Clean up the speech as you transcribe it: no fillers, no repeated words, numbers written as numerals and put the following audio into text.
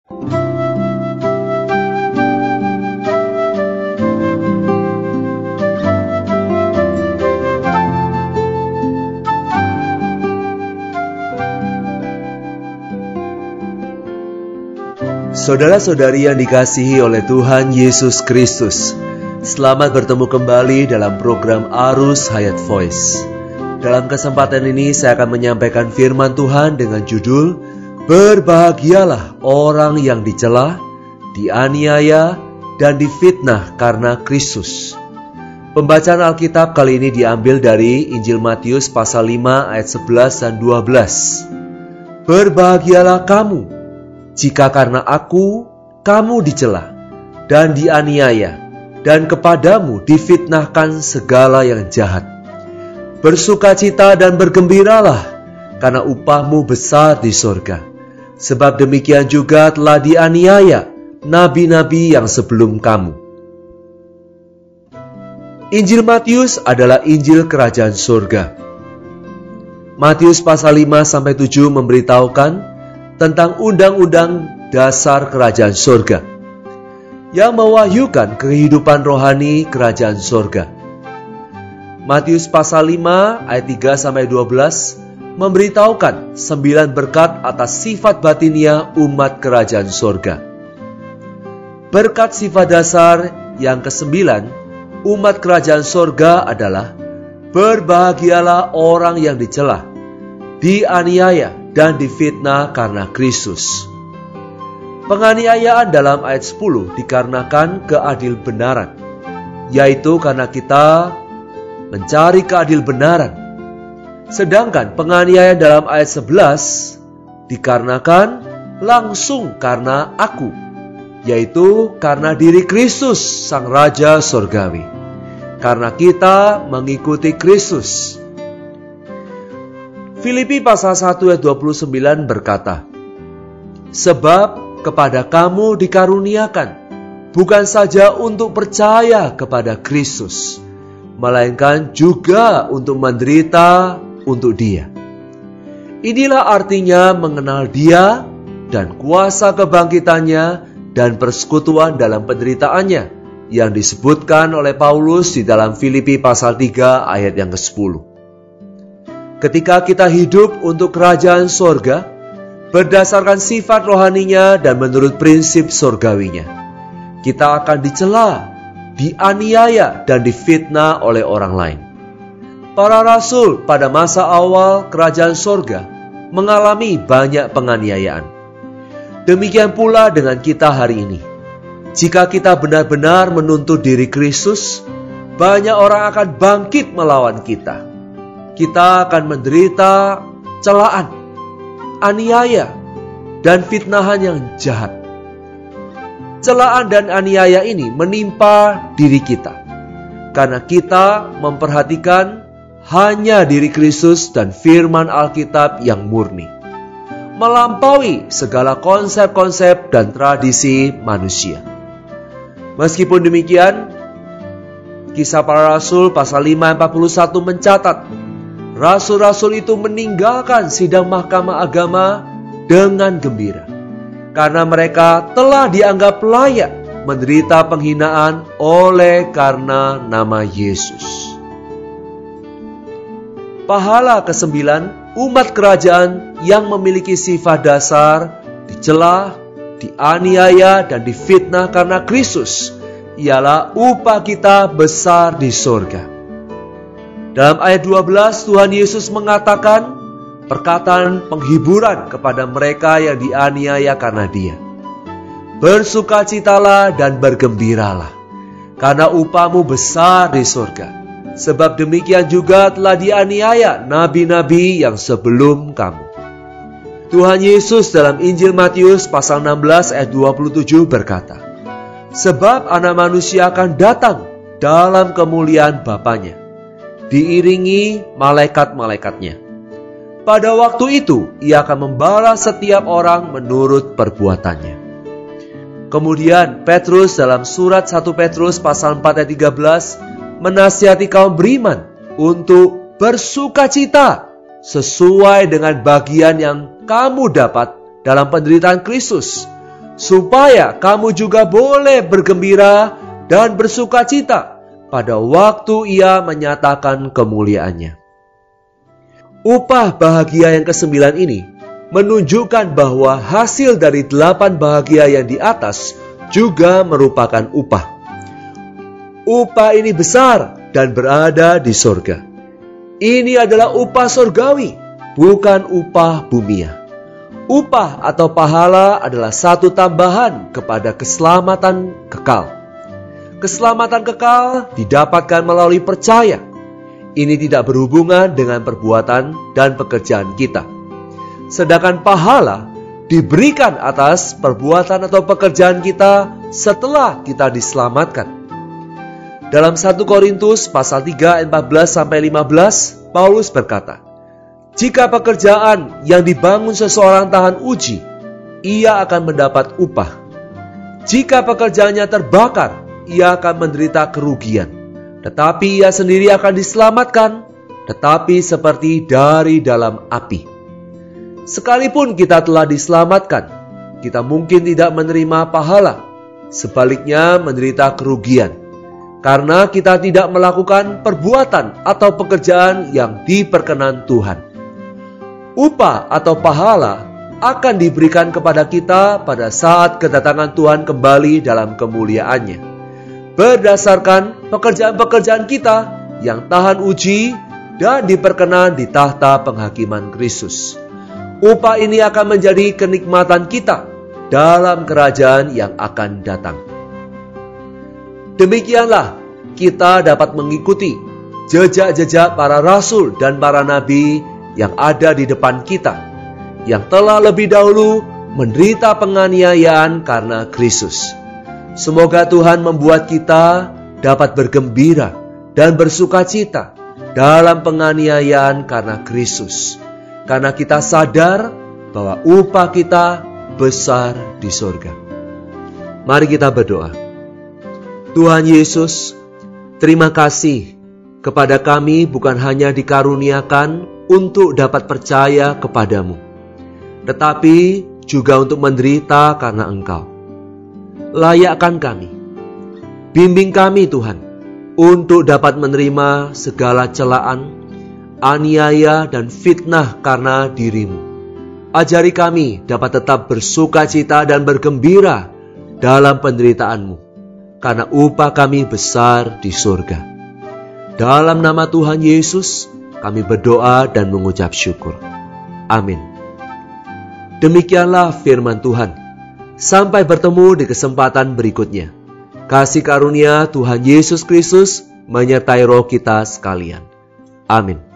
Saudara-saudari yang dikasihi oleh Tuhan Yesus Kristus, selamat bertemu kembali dalam program Arus Hayat Voice. Dalam kesempatan ini saya akan menyampaikan firman Tuhan dengan judul Berbahagialah orang yang dicela, dianiaya, dan difitnah karena Kristus. Pembacaan Alkitab kali ini diambil dari Injil Matius pasal 5 ayat 11 dan 12. Berbahagialah kamu jika karena aku, kamu dicela dan dianiaya, dan kepadamu difitnahkan segala yang jahat. Bersukacita dan bergembiralah, karena upahmu besar di sorga. Sebab demikian juga telah dianiaya nabi-nabi yang sebelum kamu. Injil Matius adalah Injil Kerajaan Surga. Matius pasal 5-7 memberitahukan tentang undang-undang dasar kerajaan surga yang mewahyukan kehidupan rohani kerajaan surga. Matius pasal 5 ayat 3-12 memberitahukan 9 berkat atas sifat batinnya umat kerajaan surga. Berkat sifat dasar yang ke-9 umat kerajaan surga adalah berbahagialah orang yang dicela, dianiaya, dan difitnah karena Kristus. Penganiayaan dalam ayat 10 dikarenakan keadilbenaran, yaitu karena kita mencari keadilbenaran. Sedangkan penganiayaan dalam ayat 11 dikarenakan langsung karena aku, yaitu karena diri Kristus Sang Raja Surgawi. Karena kita mengikuti Kristus. Filipi pasal 1 ayat 29 berkata, sebab kepada kamu dikaruniakan bukan saja untuk percaya kepada Kristus, melainkan juga untuk menderita untuk Dia. Inilah artinya mengenal Dia dan kuasa kebangkitannya dan persekutuan dalam penderitaannya yang disebutkan oleh Paulus di dalam Filipi pasal 3 ayat yang ke-10. Ketika kita hidup untuk kerajaan sorga, berdasarkan sifat rohaninya dan menurut prinsip sorgawinya, kita akan dicela, dianiaya, dan difitnah oleh orang lain. Para rasul pada masa awal kerajaan sorga mengalami banyak penganiayaan. Demikian pula dengan kita hari ini. Jika kita benar-benar menuntut diri Kristus, banyak orang akan bangkit melawan kita. Kita akan menderita celaan, aniaya, dan fitnahan yang jahat. Celaan dan aniaya ini menimpa diri kita, karena kita memperhatikan hanya diri Kristus dan firman Alkitab yang murni, melampaui segala konsep-konsep dan tradisi manusia. Meskipun demikian, Kisah Para Rasul pasal 5-41 mencatat, rasul-rasul itu meninggalkan sidang mahkamah agama dengan gembira, karena mereka telah dianggap layak menderita penghinaan oleh karena nama Yesus. Pahala ke-9 umat kerajaan yang memiliki sifat dasar dicela, dianiaya, dan difitnah karena Kristus ialah upah kita besar di surga. Dalam ayat 12 Tuhan Yesus mengatakan perkataan penghiburan kepada mereka yang dianiaya karena Dia. Bersukacitalah dan bergembiralah, karena upahmu besar di surga. Sebab demikian juga telah dianiaya nabi-nabi yang sebelum kamu. Tuhan Yesus dalam Injil Matius pasal 16 ayat 27 berkata, sebab anak manusia akan datang dalam kemuliaan Bapanya, diiringi malaikat-malaikatnya. Pada waktu itu, ia akan membalas setiap orang menurut perbuatannya. Kemudian Petrus dalam surat 1 Petrus pasal 4 ayat 13 menasihati kaum beriman untuk bersukacita sesuai dengan bagian yang kamu dapat dalam penderitaan Kristus, supaya kamu juga boleh bergembira dan bersukacita pada waktu Ia menyatakan kemuliaannya. Upah bahagia yang ke-9 ini menunjukkan bahwa hasil dari 8 bahagia yang di atas juga merupakan upah. Upah ini besar dan berada di sorga. Ini adalah upah sorgawi, bukan upah bumia. Upah atau pahala adalah satu tambahan kepada keselamatan kekal. Keselamatan kekal didapatkan melalui percaya. Ini tidak berhubungan dengan perbuatan dan pekerjaan kita. Sedangkan pahala diberikan atas perbuatan atau pekerjaan kita setelah kita diselamatkan. Dalam 1 Korintus pasal 3 ayat 14-15, Paulus berkata, "Jika pekerjaan yang dibangun seseorang tahan uji, ia akan mendapat upah. Jika pekerjaannya terbakar, ia akan menderita kerugian. Tetapi ia sendiri akan diselamatkan, tetapi seperti dari dalam api." Sekalipun kita telah diselamatkan, kita mungkin tidak menerima pahala, sebaliknya menderita kerugian, karena kita tidak melakukan perbuatan atau pekerjaan yang diperkenan Tuhan. Upah atau pahala akan diberikan kepada kita pada saat kedatangan Tuhan kembali dalam kemuliaannya, berdasarkan pekerjaan-pekerjaan kita yang tahan uji dan diperkenan di tahta penghakiman Kristus. Upah ini akan menjadi kenikmatan kita dalam kerajaan yang akan datang. Demikianlah kita dapat mengikuti jejak-jejak para rasul dan para nabi yang ada di depan kita, yang telah lebih dahulu menderita penganiayaan karena Kristus. Semoga Tuhan membuat kita dapat bergembira dan bersukacita dalam penganiayaan karena Kristus, karena kita sadar bahwa upah kita besar di surga. Mari kita berdoa. Tuhan Yesus, terima kasih kepada kami bukan hanya dikaruniakan untuk dapat percaya kepadamu, tetapi juga untuk menderita karena Engkau. Layakkan kami, bimbing kami Tuhan, untuk dapat menerima segala celaan, aniaya dan fitnah karena diri-Mu. Ajari kami dapat tetap bersukacita dan bergembira dalam penderitaan-Mu, karena upah kami besar di surga. Dalam nama Tuhan Yesus, kami berdoa dan mengucap syukur. Amin. Demikianlah firman Tuhan. Sampai bertemu di kesempatan berikutnya. Kasih karunia Tuhan Yesus Kristus menyertai roh kita sekalian. Amin.